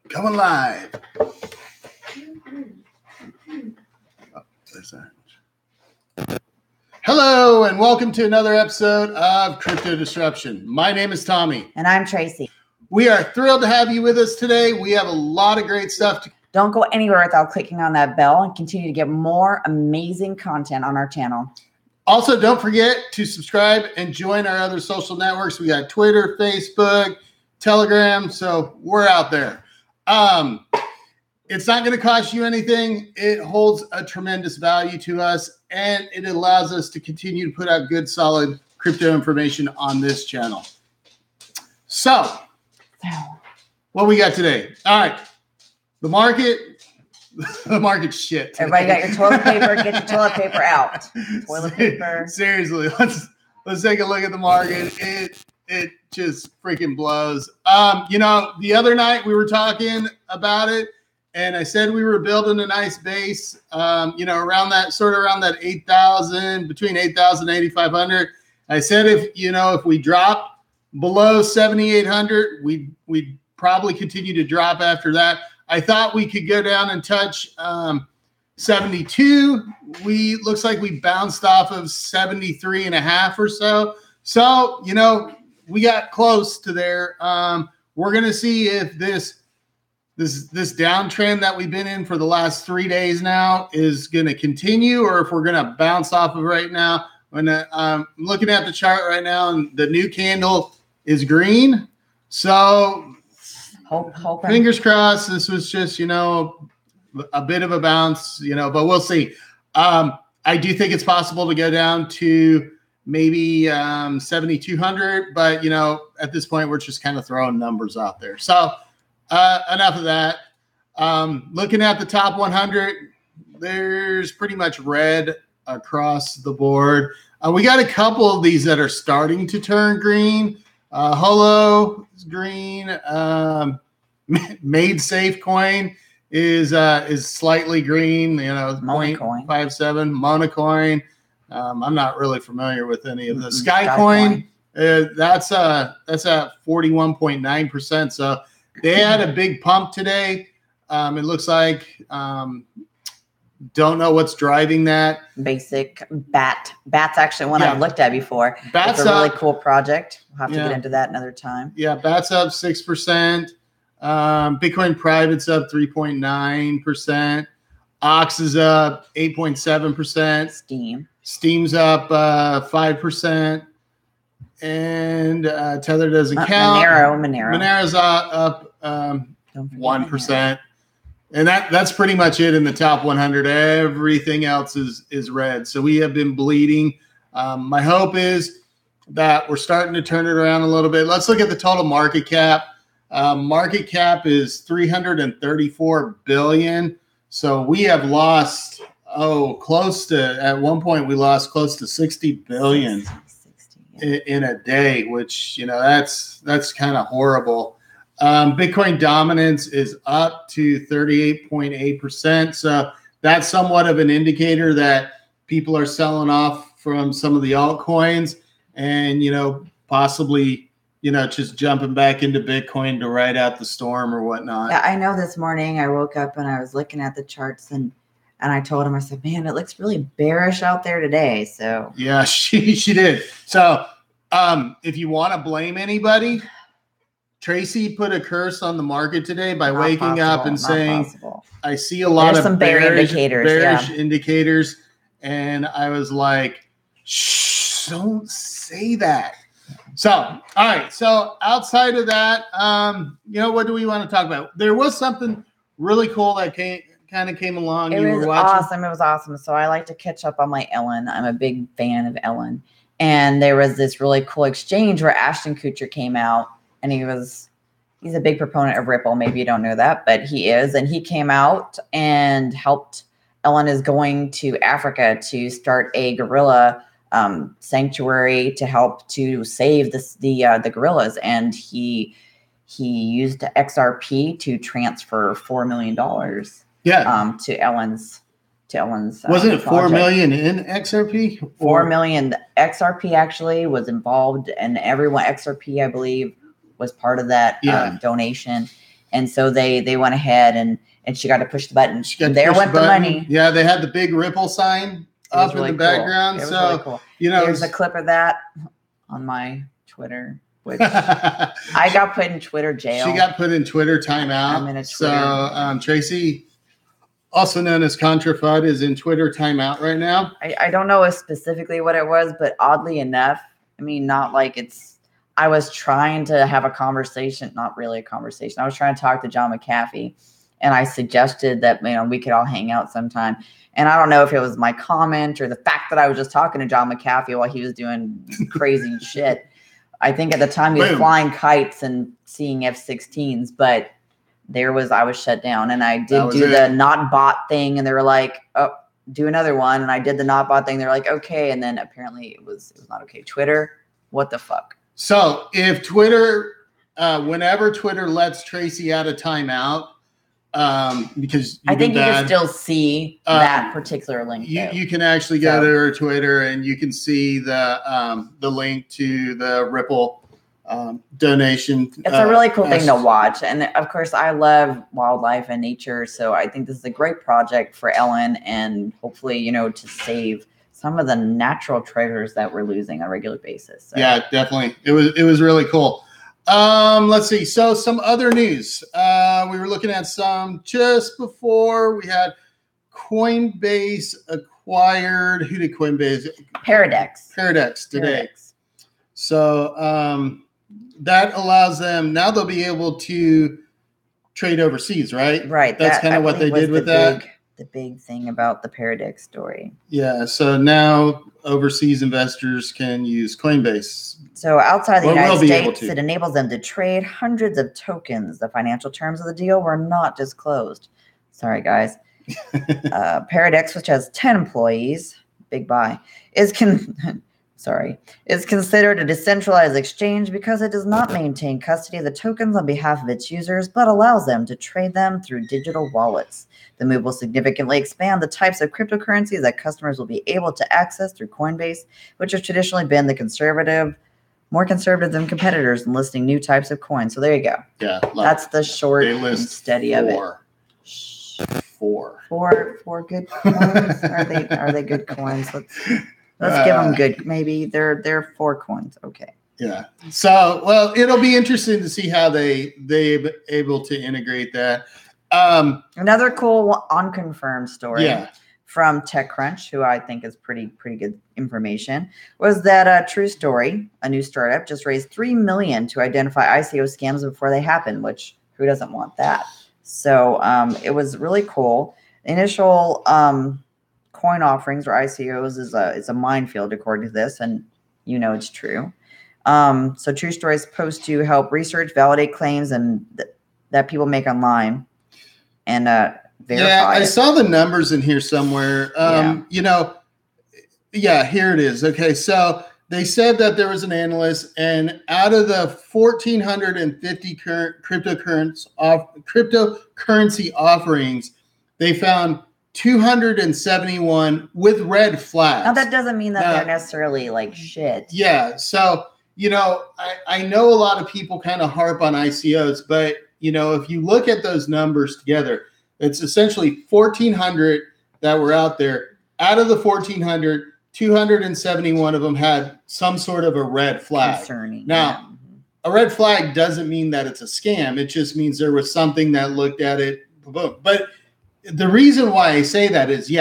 Going live. Oh, there's that. Hello, and welcome to another episode of Crypto Disruption. My name is Tommy. And I'm Tracy. We are thrilled to have you with us today. We have a lot of great stuff. Don't go anywhere without clicking on that bell and continue to get more amazing content on our channel. Also, don't forget to subscribe and join our other social networks. We got Twitter, Facebook, Telegram, so we're out there. It's not going to cost you anything. It holds a tremendous value to us, and it allows us to continue to put out good, solid crypto information on this channel. So, what we got today? All right, the market's shit today. Everybody got your toilet paper? Get your toilet paper out. Toilet paper. Seriously, let's take a look at the market. It just freaking blows. The other night we were talking about it, and I said we were building a nice base, around that 8,000, between 8,000 and 8,500. I said if we drop below 7,800, we'd probably continue to drop after that. I thought we could go down and touch 72. Looks like we bounced off of 73 and a half or so. So, we got close to there. We're going to see if this downtrend that we've been in for the last 3 days now is going to continue, or if we're going to bounce off of right now. When I'm looking at the chart right now, and the new candle is green. So fingers crossed. This was just, a bit of a bounce, but we'll see. I do think it's possible to go down to maybe 7,200, but at this point we're just kind of throwing numbers out there. So enough of that. Looking at the top 100, there's pretty much red across the board. We got a couple of these that are starting to turn green. Holo is green. Made Safe coin is slightly green. Monocoin. 0.57 Monocoin. I'm not really familiar with any of the Skycoin. That's at 41.9%. So they had a big pump today. It looks like. Don't know what's driving that. Basic BAT. BAT's actually one I've looked at before. BAT's it's a really cool project. We'll have to get into that another time. Yeah, BAT's up 6%. Bitcoin Private's up 3.9%. Ox is up 8.7%. Steam's up 5%. And Tether doesn't count. Monero's up 1%. And that's pretty much it in the top 100. Everything else is red. So we have been bleeding. My hope is that we're starting to turn it around a little bit. Let's look at the total market cap. Market cap is $334 billion. So we have lost at one point we lost close to $60 billion in a day, which that's kind of horrible. Bitcoin dominance is up to 38.8%. So that's somewhat of an indicator that people are selling off from some of the altcoins and, possibly, just jumping back into Bitcoin to ride out the storm or whatnot. Yeah, I know this morning I woke up and I was looking at the charts and I told him, I said, man, it looks really bearish out there today. So yeah, she did. So if you want to blame anybody, Tracy put a curse on the market today by waking up and saying, I see a lot of bearish indicators. And I was like, shh, don't say that. So, all right. So outside of that, what do we want to talk about? There was something really cool that came along. It was awesome. It was awesome. So I like to catch up on my Ellen. I'm a big fan of Ellen. And there was this really cool exchange where Ashton Kutcher came out. And he's a big proponent of Ripple. Maybe you don't know that, but he is. And he came out and helped. Ellen is going to Africa to start a gorilla sanctuary to help to save the gorillas. And he used XRP to transfer $4 million. To Ellen's. Wasn't it 4 million in XRP? 4 million. XRP actually was involved, and everyone XRP, I believe, was part of that donation. And so they went ahead and she got to push the button. And there went the money. Yeah, they had the big ripple sign up in the background. So, really cool. There's a clip of that on my Twitter, which I got put in Twitter jail. She got put in Twitter timeout. I'm in a Twitter. So Tracy, also known as Contra FUD, is in Twitter timeout right now. I don't know specifically what it was, but oddly enough, I mean, not like I was trying to have a conversation, not really a conversation. I was trying to talk to John McAfee, and I suggested that, we could all hang out sometime. And I don't know if it was my comment or the fact that I was just talking to John McAfee while he was doing crazy shit. I think at the time he was flying kites and seeing F-16s, but I was shut down, and I did do the not bot thing, and they were like, oh, do another one. And I did the not bot thing. They're like, okay. And then apparently it was not okay. Twitter, what the fuck? So if Twitter, whenever Twitter lets Tracy out of timeout, because I think you can still see that particular link. You can actually go to her Twitter and you can see the link to the Ripple donation. It's a really cool thing to watch, and of course, I love wildlife and nature, so I think this is a great project for Ellen, and hopefully, to save some of the natural treasures that we're losing on a regular basis. So. Yeah, definitely. It was really cool. Let's see. So some other news. We were looking at some just before. We had Coinbase acquired. Who did Coinbase? Paradex today. Paradex. So that allows them, now they'll be able to trade overseas, right? Right. That's kind of what they did with that. The big thing about the Paradex story. Yeah. So now overseas investors can use Coinbase. So outside the United States, it enables them to trade hundreds of tokens. The financial terms of the deal were not disclosed. Sorry, guys. Paradex, which has 10 employees, big buy, is considered a decentralized exchange because it does not maintain custody of the tokens on behalf of its users, but allows them to trade them through digital wallets. The move will significantly expand the types of cryptocurrencies that customers will be able to access through Coinbase, which has traditionally been more conservative than competitors in listing new types of coins. So there you go. Yeah, that's the short and steady of it. Four good coins. Are they good coins? Let's give them good. Maybe they're 4 coins. Okay. Yeah. So, well, it'll be interesting to see how they're able to integrate that. Another cool unconfirmed story from TechCrunch, who I think is pretty good information, was that True Story, a new startup, just raised $3 million to identify ICO scams before they happen. Which who doesn't want that? So it was really cool. Initial coin offerings or ICOs is a minefield according to this, and it's true. So True Story is supposed to help research, validate claims, and that people make online, and verify. Yeah, I saw the numbers in here somewhere. Here it is. Okay, so they said that there was an analyst, and out of the 1,450 current cryptocurrency offerings, they found 271 with red flags. Now that doesn't mean that they're necessarily like shit. Yeah. So, I know a lot of people kind of harp on ICOs, but if you look at those numbers together, it's essentially 1,400 that were out there. Out of the 1,400, 271 of them had some sort of a red flag. Concerning. Now, a red flag doesn't mean that it's a scam. It just means there was something that looked at it. Boom. But the reason why I say that is,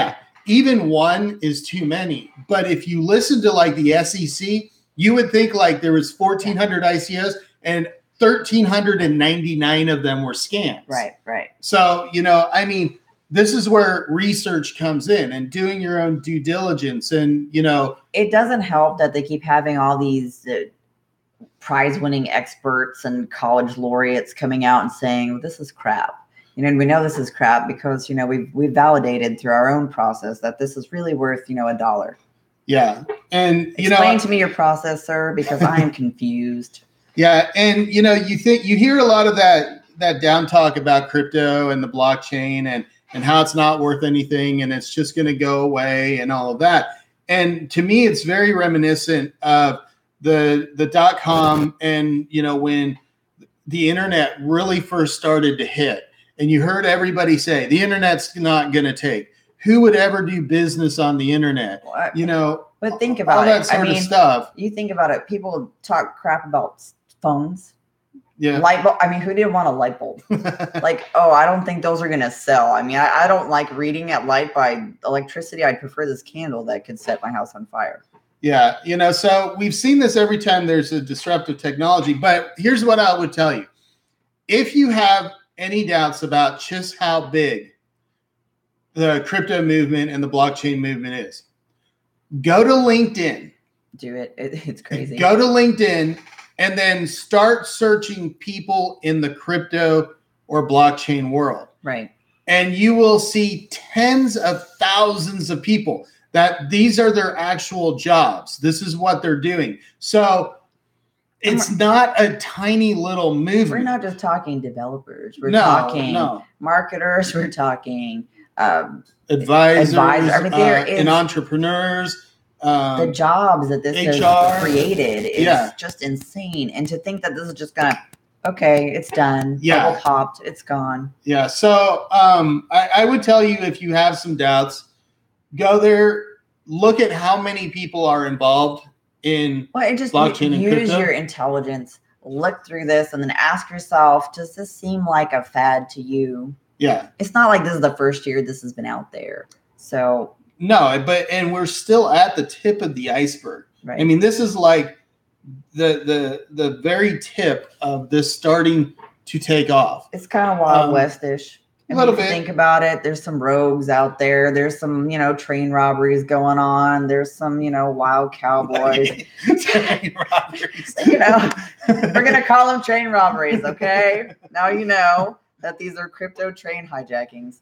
even one is too many. But if you listen to like the SEC, you would think like there was 1,400 ICOs and 1,399 of them were scams. Right. So, this is where research comes in and doing your own due diligence. And, it doesn't help that they keep having all these prize-winning experts and college laureates coming out and saying, this is crap. And we know this is crap because, we've validated through our own process that this is really worth, $1. Yeah. And, explain to me your process, sir, because I am confused. Yeah. And, you hear a lot of that down talk about crypto and the blockchain and how it's not worth anything and it's just going to go away and all of that. And to me, it's very reminiscent of the .com and, when the internet really first started to hit, and you heard everybody say the internet's not going to take. Who would ever do business on the internet? You know, but think about all it. that sort of stuff. You think about it. People talk crap about phones. Yeah. Light bulb. I mean, who didn't want a light bulb? Like, oh, I don't think those are going to sell. I mean, I don't like reading at light by electricity. I'd prefer this candle that could set my house on fire. Yeah. You know, so we've seen this every time there's a disruptive technology. But here's what I would tell you. If you have any doubts about just how big the crypto movement and the blockchain movement is, go to LinkedIn. Do it. It's crazy. Go to LinkedIn and then start searching people in the crypto or blockchain world. Right. And you will see tens of thousands of people that these are their actual jobs. This is what they're doing. So it's not a tiny little movement. We're not just talking developers. We're talking marketers. We're talking advisors, everything and entrepreneurs. The jobs that this HR, has created is just insane. And to think that this is just gonna, okay, it's done. Bubble popped, it's gone. Yeah. So I would tell you, if you have some doubts, go there, look at how many people are involved in blockchain and crypto. Use your intelligence, look through this, and then ask yourself, does this seem like a fad to you? Yeah. It's not like this is the first year this has been out there. So no, and we're still at the tip of the iceberg. Right. I mean, this is like the very tip of this starting to take off. It's kind of Wild West-ish. A little bit. Think about it. There's some rogues out there. There's some, train robberies going on. There's some, wild cowboys. Train robberies. We're going to call them train robberies, okay? Now you know that these are crypto train hijackings.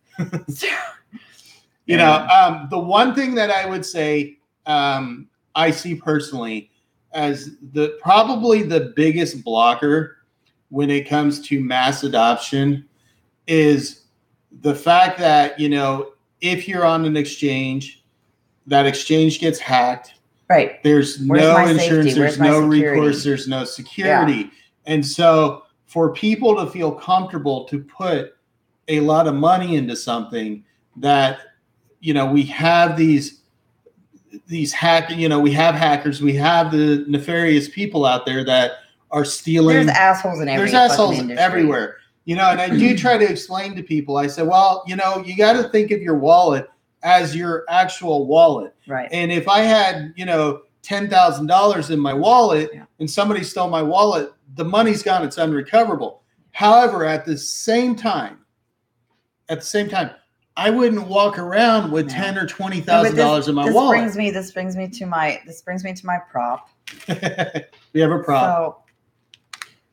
The one thing that I would say I see personally as probably the biggest blocker when it comes to mass adoption is the fact that, if you're on an exchange, that exchange gets hacked. Right. There's no insurance, there's no recourse, there's no security. Yeah. And so for people to feel comfortable to put a lot of money into something that, we have these hackers, we have hackers, we have the nefarious people out there that are stealing. There's assholes in every There's assholes everywhere. And I do try to explain to people, I say, well, you got to think of your wallet as your actual wallet. Right. And if I had, $10,000 in my wallet and somebody stole my wallet, the money's gone, it's unrecoverable. However, at the same time, I wouldn't walk around with $10,000 or $20,000 in my wallet. This brings me to my prop. We have a prop. So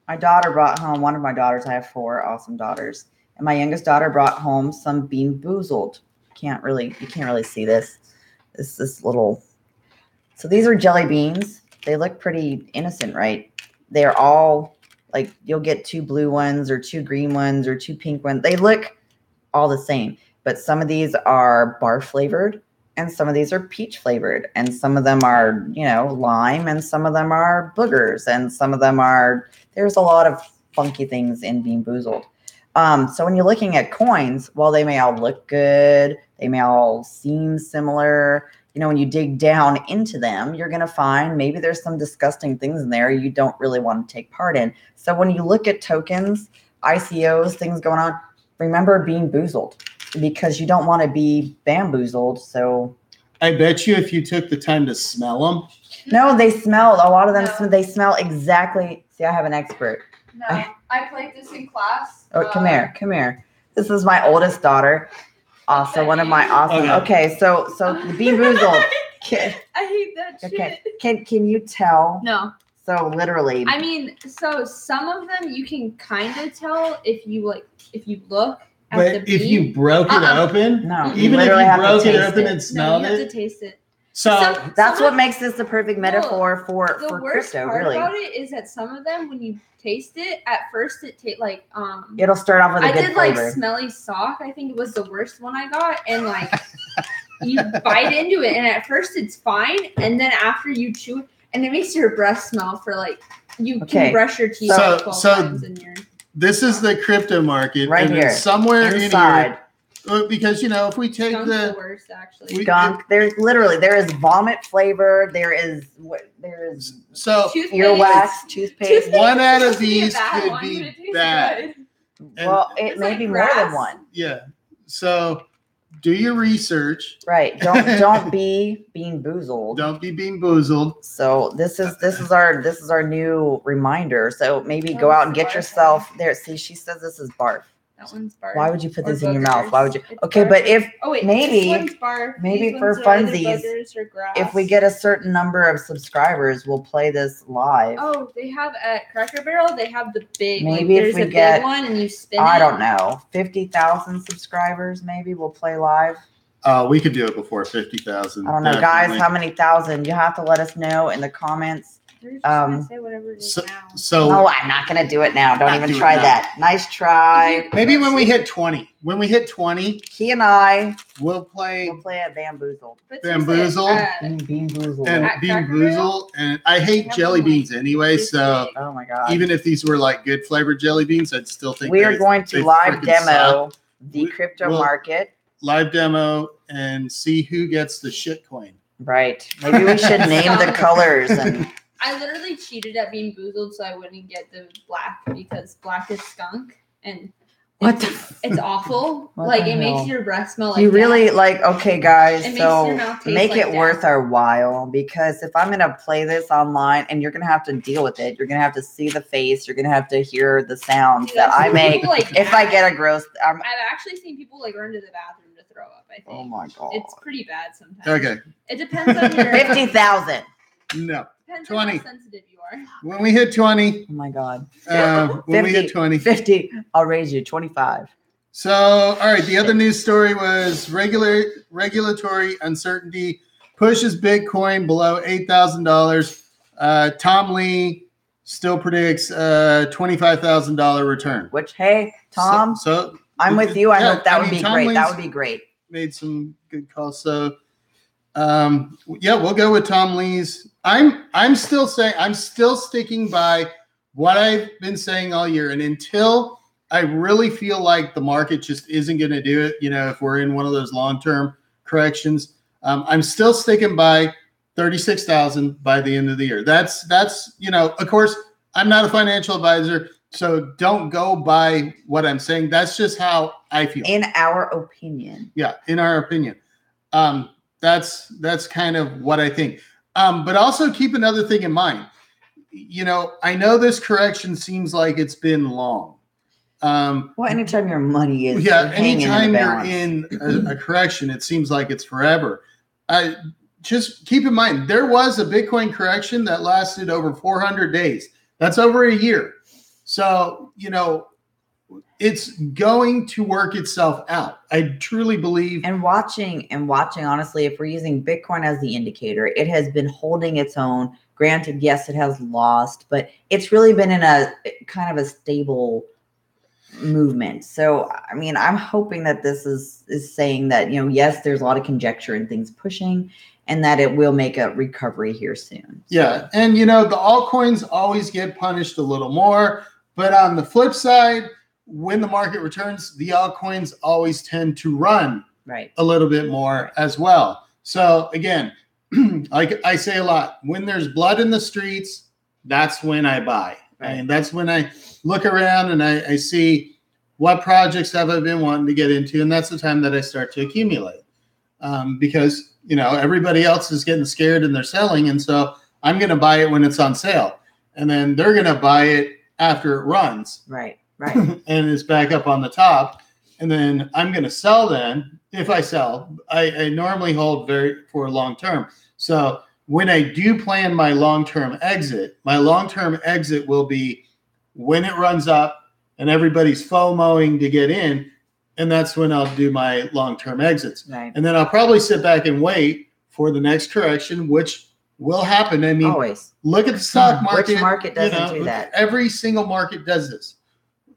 my daughter brought home, one of my daughters, I have 4 awesome daughters, and my youngest daughter brought home some Bean Boozled. You can't really see this. This little. So these are jelly beans. They look pretty innocent, right? They're all like, you'll get 2 blue ones or 2 green ones or 2 pink ones. They look all the same, but some of these are bar flavored and some of these are peach flavored and some of them are, lime and some of them are boogers and some of them are, there's a lot of funky things in Bean Boozled. So when you're looking at coins, while they may all look good, they may all seem similar, when you dig down into them, you're going to find maybe there's some disgusting things in there you don't really want to take part in. So when you look at tokens, ICOs, things going on, remember Bean Boozled, because you don't want to be bamboozled. So I bet you if you took the time to smell them. No, they smell. A lot of them, they smell exactly. See, I have an expert. No, I played this in class. Oh, come here. This is my oldest daughter. Also, one of my awesome. Okay, so the Bean Boozled. I hate that shit. Okay, can you tell? No. So literally. I mean, so some of them you can kind of tell if you look. But if you broke it open, no, even if you broke it open and smelled you have to taste it. So that's what makes this the perfect metaphor for crypto. The worst part really about it is that some of them, when you taste it, at first it tastes like it'll start off with a good flavor. Like smelly sock. I think it was the worst one I got, and like you bite into it, and at first it's fine, and then after you chew, and it makes your breath smell for like You Okay. can brush your teeth So- 12 so- times in your. This is the crypto market. Right and here. then somewhere Inside. in here, because, if we take Skunk's the the, worst, actually. we- Skunk. There is vomit flavor. There is so Toothpaste. earwax, toothpaste. one out of Supposed to be a these bad could one, be but it tastes bad. good. And- Well, it It's may like be more than grass. one. Yeah. So do your research. Right. Don't be being boozled. Don't be being boozled. So this is our new reminder. So maybe go Oh, out and it's get barf. yourself there. See, she says this is barf. That one's barf. Why would you put Or this in your mouth? boogers. Why would you? It's Okay, barf. but if Oh wait, maybe- this one's barf. maybe These for ones are either funsies, boogers or grass. if we get a certain number of subscribers, we'll play this live. Oh, they have at Cracker Barrel. They have the big. Maybe if there's we a get- big one and you spin I it. don't know, 50,000 subscribers. Maybe we'll play live. We could do it before 50,000. I don't know, guys. How many thousand? You have to let us know in the comments. They're just gonna say whatever it is now. So No, I'm not gonna do it now. Don't Not even do it try now. that. Nice try. maybe when we hit 20. When we hit 20, He and I we'll play will play at Bamboozled. But Bamboozled. seriously, Bean Boozled. and At Bean Cracker Barrel? Boozle. And I hate have jelly them, like, beans anyway. this So big. Oh my god. even if these were like good flavored jelly beans, I'd still think We are they- going to they live freaking demo suck. the We- crypto we'll- market. Live demo and see who gets the shit coin. Right. Maybe we should name the colors and I literally cheated at being boozled so I wouldn't get the black because black is skunk and What the it's awful. What Like the it makes hell? your breath smell like you really death. like okay guys, It makes so your mouth taste make like it death. worth our while because if I'm gonna play this online and you're gonna have to deal with it, you're gonna have to see the face, you're gonna have to hear the sounds Dude, that I've I seen make people, like, if I get a gross I've actually seen people like run to the bathroom to throw up. I think. oh my god. It's pretty bad sometimes. Okay. It depends on your 50,000. No. depends 20. on how sensitive you are. When we hit 20, Oh my god. when we 50. hit 20. 50. I'll raise you 25. So, all right. The other news story was regulatory uncertainty pushes Bitcoin below $8,000. Tom Lee still predicts $25,000 return. Which hey, Tom, So I'm with you. I yeah, hope that I would mean, be Tom great. That Lee's- would be great. made some good calls. So, yeah, we'll go with Tom Lee's. I'm still sticking by what I've been saying all year, and until I really feel like the market just isn't going to do it, if we're in one of those long-term corrections, I'm still sticking by 36,000 by the end of the year. That's of course, I'm not a financial advisor, so don't go by what I'm saying. That's just how I feel. In our opinion. Yeah, in our opinion. That's kind of what I think. But also keep another thing in mind. I know this correction seems like it's been long. Well, anytime your money is hanging anytime in the you're balance. in a correction, it seems like it's forever. Just keep in mind, there was a Bitcoin correction that lasted over 400 days. That's over a year. So, it's going to work itself out. I truly believe. And watching, honestly, if we're using Bitcoin as the indicator, it has been holding its own. Granted, yes, it has lost, but it's really been in a kind of a stable movement. So, I mean, I'm hoping that this is saying that, yes, there's a lot of conjecture and things pushing, and that it will make a recovery here soon. Yeah. And, the altcoins always get punished a little more. But on the flip side, when the market returns, the altcoins always tend to run Right. a little bit more as well. So again, like I say a lot, when there's blood in the streets, that's when I buy. Right. And that's when I look around and I see what projects have I been wanting to get into. And that's the time that I start to accumulate because, everybody else is getting scared and they're selling. And so I'm going to buy it when it's on sale. And then they're going to buy it after it runs. Right. Right. And it's back up on the top. And then I'm going to sell then. If I sell, I normally hold for long term. So when I do plan my long-term exit will be when it runs up and everybody's FOMOing to get in. And that's when I'll do my long-term exits. Right. And then I'll probably sit back and wait for the next correction, which will happen. I mean, Always. look at the stock market. Which market doesn't do that? Every single market does this.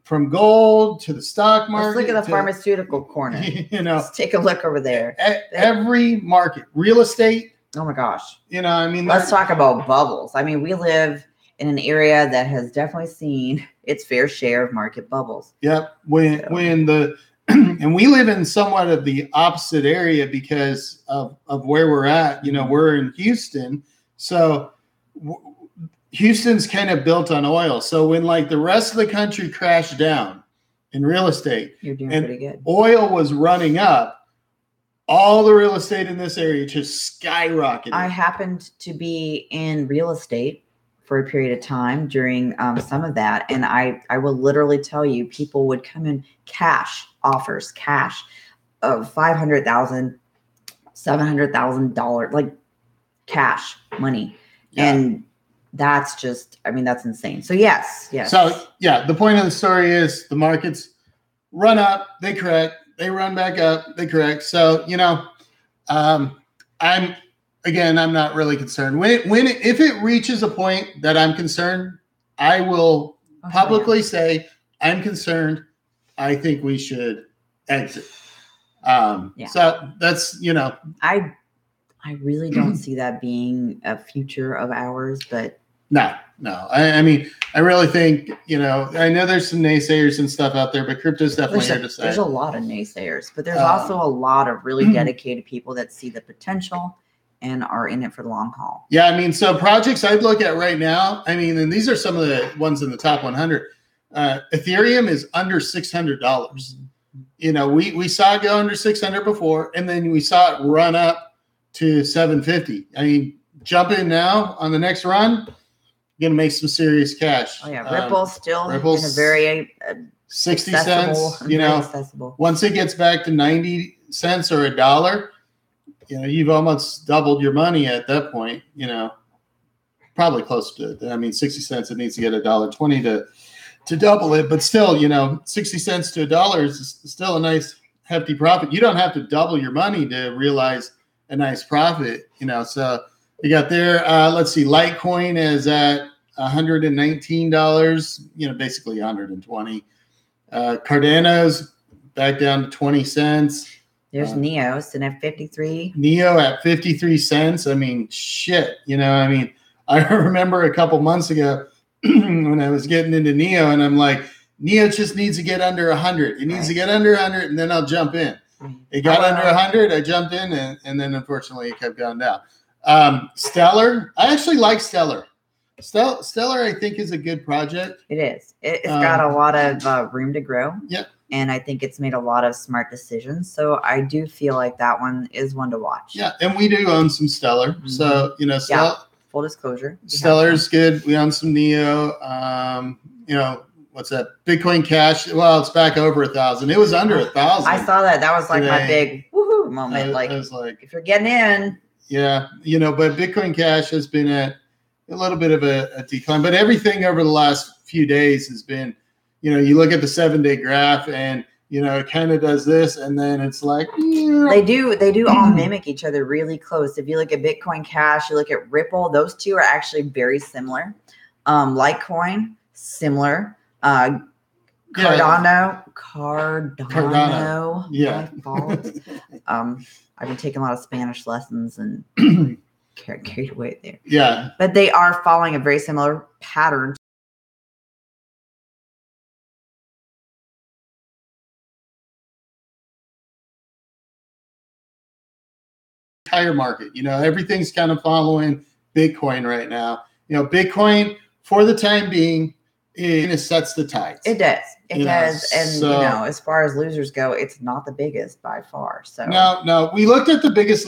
From gold to the stock market. Let's look at the pharmaceutical corner. Let's take a look over there. Every market. Real estate. Oh my gosh. I mean. Let's talk about bubbles. I mean, we live in an area that has definitely seen its fair share of market bubbles. Yep. And we live in somewhat of the opposite area because of where we're at. You know, we're in Houston. So Houston's kind of built on oil. So when like the rest of the country crashed down in real estate, you're doing and pretty good. Oil was running up, all the real estate in this area just skyrocketed. I happened to be in real estate for a period of time during some of that. And I will literally tell you, people would come in cash offers, cash of $500,000, $700,000, like cash money. Yeah. And that's just, I mean, that's insane. So yes. So yeah, the point of the story is the markets run up, they correct, they run back up, they correct. So, you know, I'm not really concerned. If it reaches a point that I'm concerned, I will publicly say I'm concerned. I think we should exit. So that's, you know, I really don't see that being a future of ours, but no. I mean, I really think, you know, I know there's some naysayers and stuff out there, but crypto's definitely here to stay. There's a lot of naysayers, but there's also a lot of really dedicated people that see the potential and are in it for the long haul. Yeah, I mean, so projects I'd look at right now, I mean, and these are some of the ones in the top 100. Ethereum is under $600. You know, we saw it go under 600 before, and then we saw it run up to 750. I mean, jump in now on the next run, you're gonna make some serious cash. Oh yeah, Ripple's in a very 60 cents. You know, accessible. Once it gets back to 90 cents or $1, you know, you've almost doubled your money at that point. You know, probably close to. I mean, 60 cents. It needs to get $1.20 to double it, but still, you know, 60 cents to $1 is still a nice hefty profit. You don't have to double your money to realize a nice profit. You know, so. You got there. Let's see. Litecoin is at $119. You know, basically 120. Cardano's back down to 20 cents. There's Neo sitting at 53. Neo at 53 cents. I mean, shit. You know, I mean, I remember a couple months ago when I was getting into Neo, and I'm like, Neo just needs to get under 100. It needs to get under 100, and then I'll jump in. It got under 100. I jumped in, and then unfortunately it kept going down. Stellar. I actually like Stellar. Stellar, I think, is a good project. It is. It's got a lot of room to grow. Yep. And I think it's made a lot of smart decisions. So I do feel like that one is one to watch. Yeah, and we do own some Stellar. Mm-hmm. So, you know, full disclosure. Stellar's good. We own some Neo. You know, what's that? Bitcoin Cash. Well, it's back over 1,000. It was under 1,000. I saw that. That was like my big woohoo moment. I was like, if you're getting in. Yeah, you know, but Bitcoin Cash has been at a little bit of a decline, but everything over the last few days has been, you know, you look at the 7-day graph and, you know, it kind of does this and then it's like, they do all mimic each other really close. If you look at Bitcoin Cash, you look at Ripple, those two are actually very similar. Litecoin, similar. Cardano. Yeah. My fault. I've been taking a lot of Spanish lessons and carried away there. Yeah. But they are following a very similar pattern. Entire market, you know, everything's kind of following Bitcoin right now. You know, Bitcoin for the time being, it sets the tides. It does. It does. And, so, you know, as far as losers go, it's not the biggest by far. So no. We looked at the biggest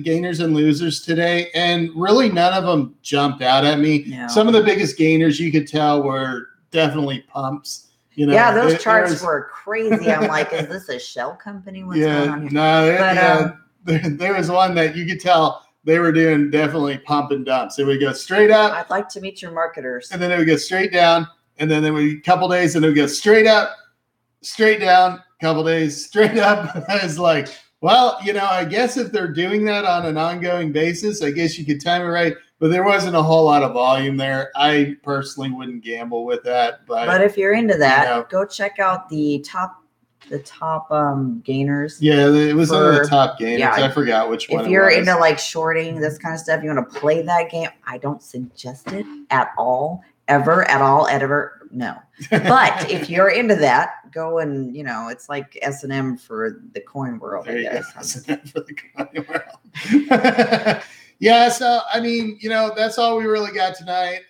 gainers and losers today, and really none of them jumped out at me. No. Some of the biggest gainers you could tell were definitely pumps. You know, yeah, those charts were crazy. I'm like, is this a shell company? What's going on here? No, there was one that you could tell they were doing definitely pump and dumps. It would go straight up. I'd like to meet your marketers. And then it would go straight down. And then there would be a couple days and it would go straight up, straight down, couple days, straight up. I was like, well, you know, I guess if they're doing that on an ongoing basis, I guess you could time it right. But there wasn't a whole lot of volume there. I personally wouldn't gamble with that. But if you're into that, go check out the top gainers. Yeah, it was one of the top gainers. Yeah, I forgot which one. If you're into like shorting, this kind of stuff, you want to play that game. I don't suggest it at all, ever, no. But if you're into that, go and it's like S&M for the coin world. There you go. S&M for the coin world. Yeah, so I mean, that's all we really got tonight.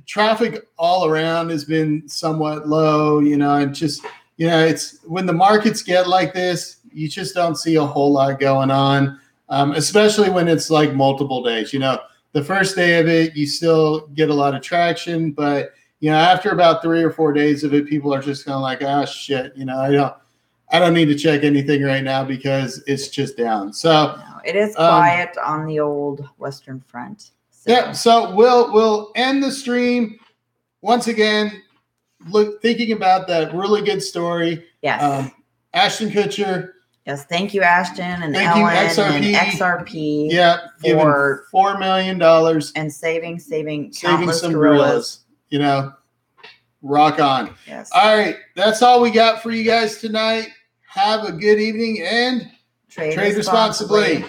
Traffic all around has been somewhat low. And just it's when the markets get like this, you just don't see a whole lot going on, especially when it's like multiple days. The first day of it, you still get a lot of traction, but after about 3 or 4 days of it, people are just kind of like, oh shit, I don't need to check anything right now because it's just down. So it is quiet on the old Western Front. So. Yeah, so we'll end the stream once again. Thinking about that really good story. Yes, Ashton Kutcher. Yes, thank you, Ashton and thank Ellen you, XRP. and XRP. Yeah, for $4 million and saving some gorillas. Rock on. Yes. All right, that's all we got for you guys tonight. Have a good evening and trade responsibly.